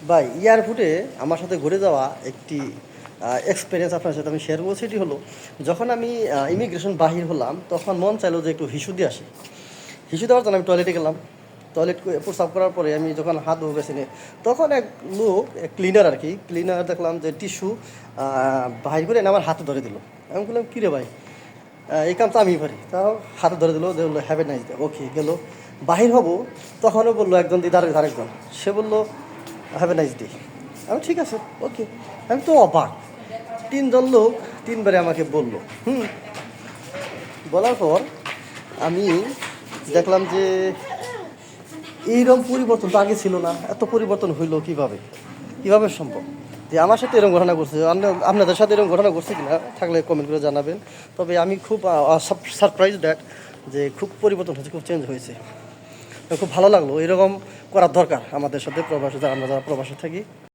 ভাই এয়ারপোর্টে আমার সাথে ঘুরে যাওয়া একটি এক্সপিরিয়েন্স আপনার সাথে আমি শেয়ার করবো। সেটি হলো, যখন আমি ইমিগ্রেশন বাহির হলাম তখন মন চাইলো যে একটু হিসু দিয়ে আসি। হিসু দেওয়ার জন্য আমি টয়লেটে গেলাম। টয়লেট প্রস্রাব করার পরে আমি যখন হাত ধোবো বেসিনে, তখন এক লোক, ক্লিনার আর কি, ক্লিনার দেখলাম যে টিস্যু বাহির করে এনে আমার হাতে ধরে দিল। আমি বললাম কী রে ভাই, এই কাম তো আমি পারি। তাও হাতে ধরে দিল, যে বললো হ্যাভ এ নাইস ডে। ওকে গেল, বাহির হব, তখনও বললো একজন দিদার আরেকজন, সে বললো হ্যাভ এ নাইস ডে। আমি ঠিক আছে, ওকে। আমি তো অবাক, তিনজন লোক তিনবারে আমাকে বললো। বলার পর আমি দেখলাম যে এইরকম পরিবর্তন তো আগে ছিল না। এত পরিবর্তন হইলো কিভাবে, কিভাবে সম্ভব? যে আমার সাথে এরকম ঘটনা ঘটছে, আপনাদের সাথে এরকম ঘটনা ঘটছে কিনা থাকলে কমেন্ট করে জানাবেন। তবে আমি খুব সারপ্রাইজ দ্যাট, যে খুব পরিবর্তন হয়েছে, খুব চেঞ্জ হয়েছে। খুব ভালো লাগলো। এরকম করার দরকার আমাদের সাথে, প্রবাসী যারা, আমরা যারা প্রবাসে থাকি।